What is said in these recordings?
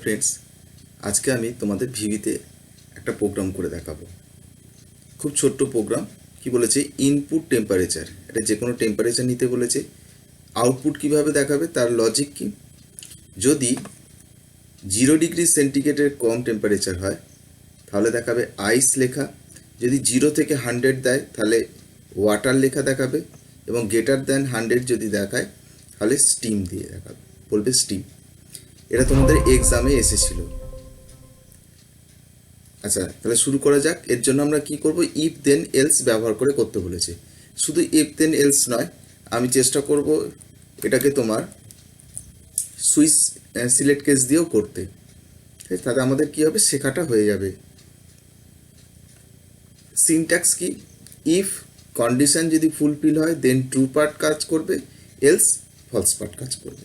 Friends, আজকে আমি তোমাদের ভিভিতে একটা প্রোগ্রাম করে দেখাবো। খুব ছোট্ট প্রোগ্রাম। কি বলেছে, ইনপুট টেম্পারেচার, এটা যে কোনো টেম্পারেচার নিতে বলেছে। আউটপুট কিভাবে দেখাবে তার লজিক কি, যদি 0 ডিগ্রি সেন্টিগ্রেডের কম টেম্পারেচার হয় তাহলে দেখাবে আইস লেখা, যদি 0 থেকে 100 দেয় তাহলে ওয়াটার লেখা দেখাবে, এবং >100 যদি দেখায় তাহলে স্টিম দিয়ে দেখাবে, বলবে স্টিম। এটা তোমাদের এক্সামে এসেছিল। আচ্ছা, তাহলে শুরু করা যাক। এর জন্য আমরা কি করব, ইফ দেন এলস ব্যবহার করে করতে বলেছে। শুধু ইফ দেন এলস নয়, আমি চেষ্টা করব এটাকে তোমার সুইচ সিলেক্ট কেস দিয়েও করতে। তাহলে আমাদের কি হবে, শেখাটা হয়ে যাবে। সিনট্যাক্স কি, ইফ কন্ডিশন যদি ফুলফিল হয় দেন ট্রু পার্ট কাজ করবে, এলস ফলস পার্ট কাজ করবে।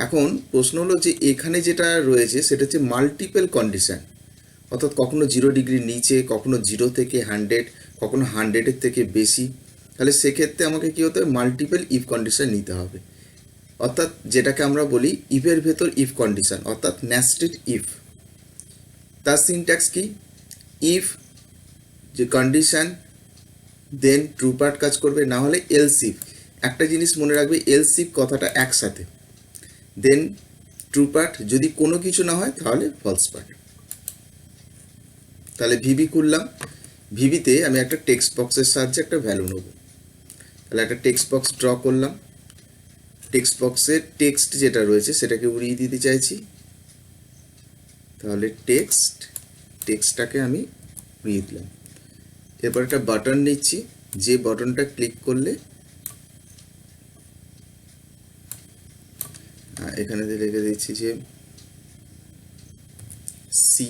এখন প্রশ্ন হলো যে এখানে যেটা রয়েছে সেটা হচ্ছে মাল্টিপল কন্ডিশন, অর্থাৎ কখনো 0 ডিগ্রির নিচে, কখনো 0 থেকে 100, কখনো 100-এর থেকে বেশি। তাহলে সেক্ষেত্রে আমাকে কী হতে হবে, মাল্টিপল ইফ কন্ডিশন নিতে হবে, অর্থাৎ যেটাকে আমরা বলি ইফের ভেতর ইফ কন্ডিশন, অর্থাৎ নেস্টেড ইফ। তার সিনট্যাক্স কি, ইফ যে কন্ডিশন দেন ট্রু পার্ট কাজ করবে, না হলে এলস ইফ। একটা জিনিস মনে রাখবে, এলস ইফ কথাটা একসাথে, দেন ট্রু পার্ট, যদি কোনো কিছু না হয় তাহলে ফলস পার্ট। তাহলে ভিভি খুললাম। ভিভিতে আমি একটা টেক্সট বক্সের সাহায্যে একটা ভ্যালু নেব। তাহলে একটা টেক্সট বক্স ড্র করলাম। টেক্সট বক্সের টেক্সট যেটা রয়েছে সেটাকে উড়িয়ে দিতে চাইছি। তাহলে টেক্সটটাকে আমি উড়িয়ে দিলাম। এরপর একটা বাটন নিচ্ছি, যে বাটনটা ক্লিক করলে এখানে লিখে দিচ্ছি যে সি,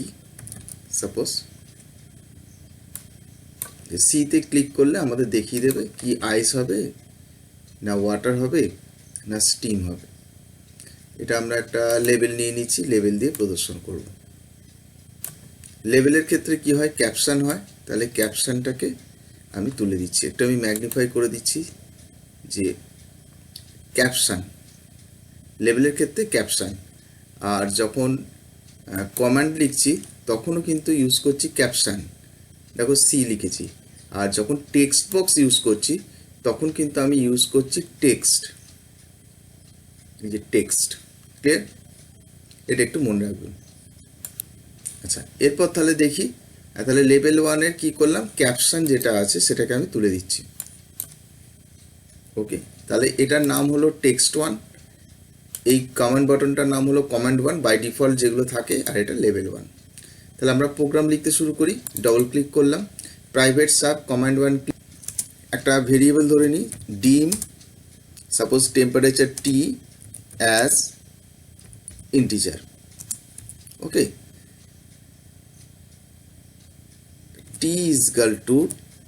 সাপোজ সিতে ক্লিক করলে আমাদের দেখিয়ে দেবে কি আইস হবে, না ওয়াটার হবে, না স্টিম হবে। এটা আমরা একটা লেবেল নিয়ে নিচ্ছি, লেবেল দিয়ে প্রদর্শন করব। লেবেলের ক্ষেত্রে কি হয়, ক্যাপশন হয়। তাহলে ক্যাপশনটাকে আমি তুলে দিচ্ছি, একটু আমি ম্যাগনিফাই করে দিচ্ছি, যে ক্যাপশন লেবেলের ক্ষেত্রে ক্যাপশন। আর যখন কমান্ড লিখছি তখনও কিন্তু ইউজ করছি ক্যাপশন, দেখো সি লিখেছি। আর যখন টেক্সট বক্স ইউজ করছি তখন কিন্তু আমি ইউজ করছি টেক্সট, এই যে টেক্সট। ক্লিয়ার? এটা একটু মনে রাখবেন। আচ্ছা, এরপর তাহলে দেখি। তাহলে লেভেল 1-এর কী করলাম, ক্যাপশন যেটা আছে সেটাকে আমি তুলে দিচ্ছি। ওকে, তাহলে এটার নাম হলো টেক্সট 1, এই কমান্ড বাটনটার নাম হলো কমান্ড 1 বাই ডিফল্ট যেগুলো থাকে, আর এটা লেভেল 1। তাহলে আমরা প্রোগ্রাম লিখতে শুরু করি। ডবল ক্লিক করলাম, প্রাইভেট সাব কমান্ড 1, একটা ভেরিয়েবল ধরে নিই dim, suppose temperature T as integer. Okay, T is equal to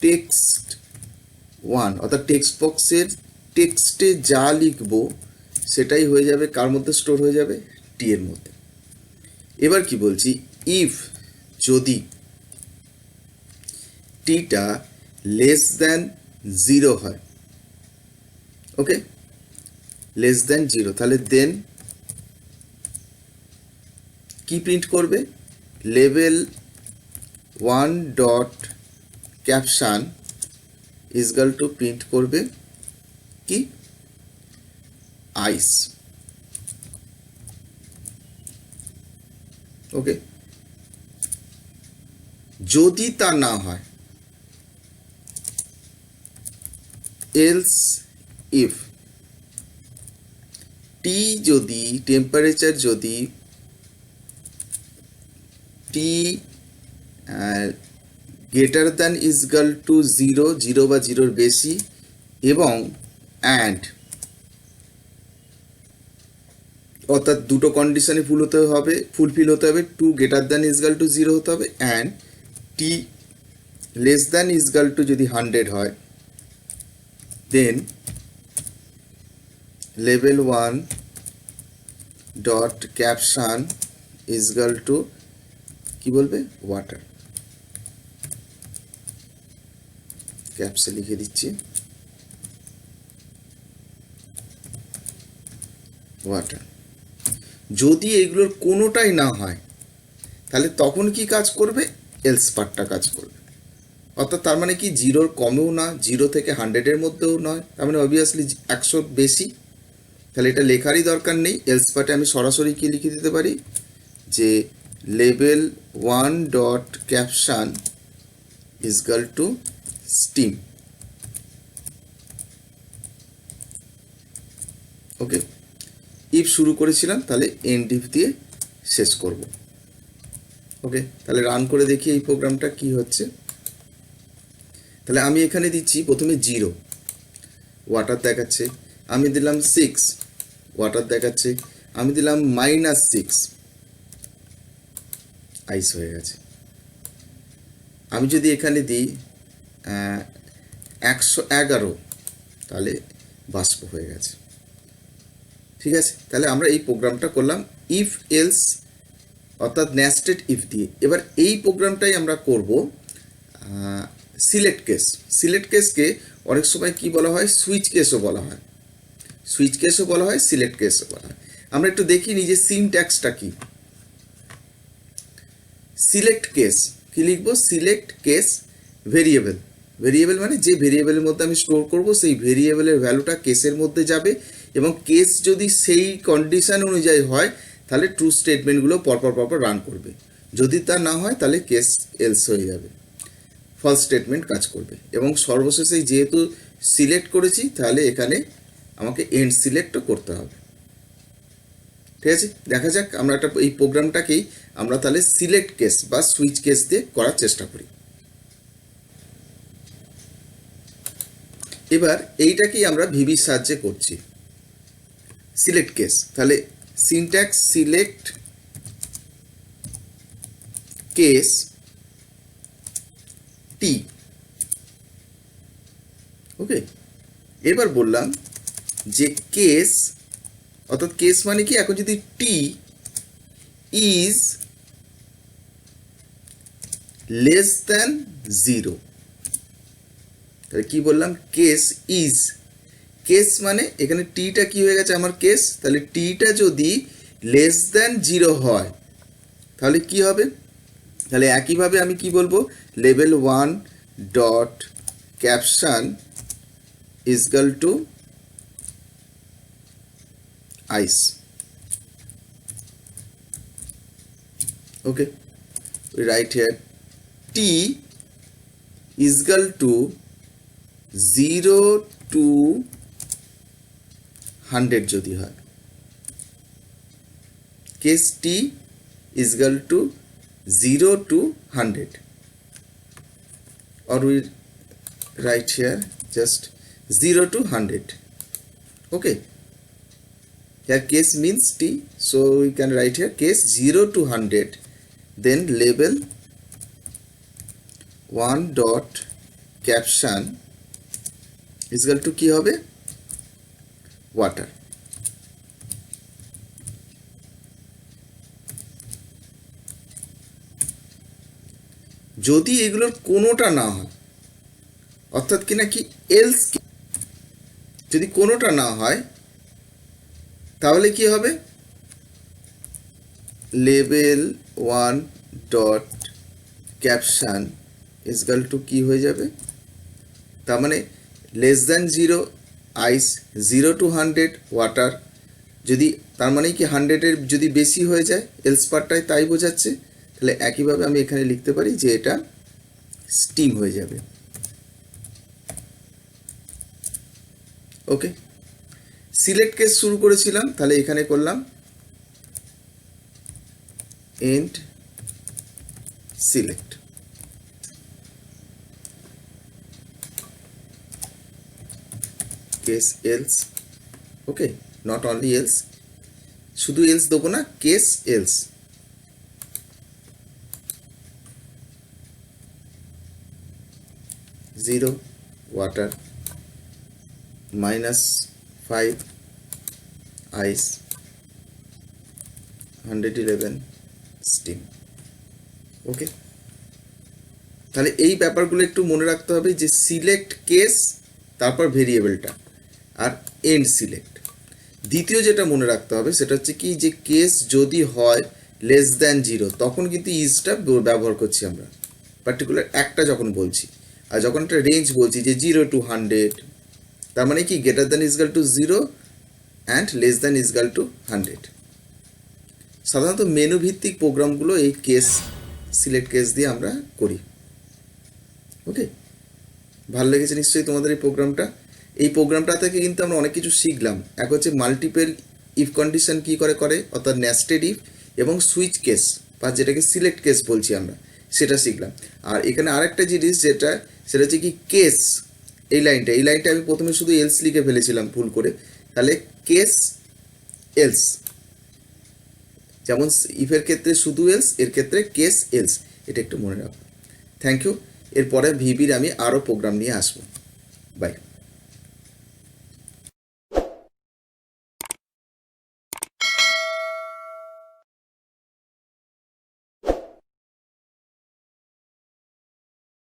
text 1, অর্থাৎ টেক্সট বক্সের টেক্সটে যা লিখবো সেটাই হয়ে যাবে কার মধ্যে স্টোর হয়ে যাবে, টি এর মধ্যে। এবার কি বলছি, ইফ যদি টিটা লেস দ্যান 0 হয়, ওকে, লেস দ্যান 0, তাহলে দেন কি প্রিন্ট করবে, level 1 dot caption is equal to print করবে কি, আইস। ওকে, যদি তা না হয়, এলস ইফ টি যদি টেম্পারেচার যদি টি গ্রেটার দ্যান ইজগাল টু 0 বা 0-র বেশি, এবং অ্যান্ড, অর্থাৎ দুটো কন্ডিশনে ফুলফিল হতে হবে, to greater than equal to 0 হতে হবে, and T less than equal to যদি 100 হয়, দেন লেভেল 1 ডট ক্যাপশন ইজগাল টু কি বলবে, ওয়াটার। ক্যাপসে লিখে দিচ্ছি। ওয়াটার। যদি এইগুলোর কোনোটাই না হয় তাহলে তখন কি কাজ করবে, এলস পার্টটা কাজ করবে। অর্থাৎ তার মানে কি জিরোর কমেও না, 0 থেকে 100-এর মধ্যেও নয়, তার মানে অবভিয়াসলি 100 বেশি। তাহলে এটা লেখারই দরকার নেই। এলস পার্টে আমি সরাসরি কি লিখে দিতে পারি যে level 1 dot caption is equal to steam. Okay, if শুরু করেছিলাম তাহলে এন্ড ইফ দিয়ে শেষ করব। ওকে, তাহলে রান করে দেখি এই প্রোগ্রামটা কি হচ্ছে। তাহলে আমি এখানে দিচ্ছি প্রথমে 0, ওয়াটার দেখাচ্ছে। আমি দিলাম 6, ওয়াটার দেখাচ্ছে। আমি দিলাম -6, আইস হয়ে গেছে। আমি যদি এখানে দিই 111, তাহলে বাষ্প হয়ে গেছে। ঠিক আছে, তাহলে আমরা এই প্রোগ্রামটা করলাম ইফ এলস অর্থাৎ নেস্টেড ইফ দিয়ে। এবার এই প্রোগ্রামটাই আমরা করব সিলেক্ট কেস। সিলেক্ট কেসকে অনেক সময় কি বলা হয়, সুইচ কেসও বলা হয়। সুইচ কেসও বলা হয়, সিলেক্ট কেসও বলা হয়। আমরা একটু দেখি নিজে সিনট্যাক্সটা কি। সিলেক্ট কেস কি লিখবো, সিলেক্ট কেস ভেরিয়েবল। ভেরিয়েবল মানে যে ভেরিয়েবলের মধ্যে আমি স্টোর করব সেই ভেরিয়েবলের ভ্যালুটা কেসের মধ্যে যাবে, এবং কেস যদি সেই কন্ডিশন অনুযায়ী হয় তাহলে ট্রু স্টেটমেন্টগুলো পরপর রান করবে। যদি তা না হয় তাহলে কেস এলস হয়ে যাবে, ফলস স্টেটমেন্ট কাজ করবে। এবং সর্বশেষে যেহেতু সিলেক্ট করেছি তাহলে এখানে আমাকে এন্ড সিলেক্টও করতে হবে। ঠিক আছে, দেখা যাক আমরা এই প্রোগ্রামটাকেই আমরা তাহলে সিলেক্ট কেস বা সুইচ কেস দিয়ে করার চেষ্টা করি। এবার এইটাকেই আমরা ভিবির সাহায্যে করছি, সিলেক্ট কেস। তাহলে সিনট্যাক্স সিলেক্ট কেস টি। ওকে, এবার বললাম যে কেস অর্থাৎ কেস মানে কি, এখন যদি টি ইজ লেস দ্যান 0, তাহলে কি বললাম, কেস ইজ। কেস মানে এখানে টিটা কি হয়ে গেছে আমার কেস, তাহলে টিটা যদি লেস দ্যান 0 হয় তাহলে কি হবে, তাহলে একইভাবে আমি কি বলবো, level 1 dot caption is equal to ice. Okay, we write here t is equal to 0 to 100 যদি হয়, case T is equal to 0 to 100, or we write here just 0 to 100. Okay, here case means t, so we can write here case 0 to 100, then label 1 dot caption is equal to কি হবে, water. যদি এগুলোর কোনোটা না হয়, অর্থাৎ কি না কি এলস, যদি কোনোটা না হয় তাহলে কি হবে, level 1 dot caption is equal to কি হয়ে যাবে, তার মানে less than 0 ice, 0 to 100 water. যদি তার মানে কি 100-এর যদি বেশি হয়ে যায় এলস পার্টটায় তাই বোঝাচ্ছে। তাহলে একইভাবে আমি এখানে লিখতে পারি যে এটা স্টিম হয়ে যাবে। ওকে, সিলেক্ট কেস শুরু করেছিলাম, তাহলে এখানে করলাম and select. Case else, okay, not only else, শুধু এলস দেবো না, case else. Zero water, -5 ice, 111 steam. Okay, তাহলে এই ব্যাপারগুলো একটু মনে রাখতে হবে যে সিলেক্ট কেস, তারপর ভেরিয়েবলটা, আর এন্ড সিলেক্ট। দ্বিতীয় যেটা মনে রাখতে হবে সেটা হচ্ছে কি যে কেস যদি হয় লেস দ্যান 0 তখন কিন্তু ইজটা ব্যবহার করছি আমরা, পার্টিকুলার একটা যখন বলছি। আর যখন একটা রেঞ্জ বলছি যে 0 to 100, তার মানে কি greater than equal to 0 and less than equal to 100। সাধারণত মেনু ভিত্তিক প্রোগ্রামগুলো এই কেস সিলেক্ট কেস দিয়ে আমরা করি। ওকে, ভালো লেগেছে নিশ্চয়ই তোমাদের এই প্রোগ্রামটা। এই প্রোগ্রামটা থেকে কিন্তু আমরা অনেক কিছু শিখলাম। এক হচ্ছে মাল্টিপল ইফ কন্ডিশন কী করে অর্থাৎ নেস্টেড ইফ, এবং সুইচ কেস বা যেটাকে সিলেক্ট কেস বলছি আমরা, সেটা শিখলাম। আর এখানে আরেকটা জিনিস সেটা হচ্ছে কি কেস, এই লাইনটা আমি প্রথমে শুধু এলস লিখে ফেলেছিলাম ভুল করে, তাহলে কেস এলস, যেমন ইফের ক্ষেত্রে শুধু এলস, এর ক্ষেত্রে কেস এলস, এটা একটু মনে রাখো। Thank you. এরপরে ভিবির আমি আরও প্রোগ্রাম নিয়ে আসবো। বাই।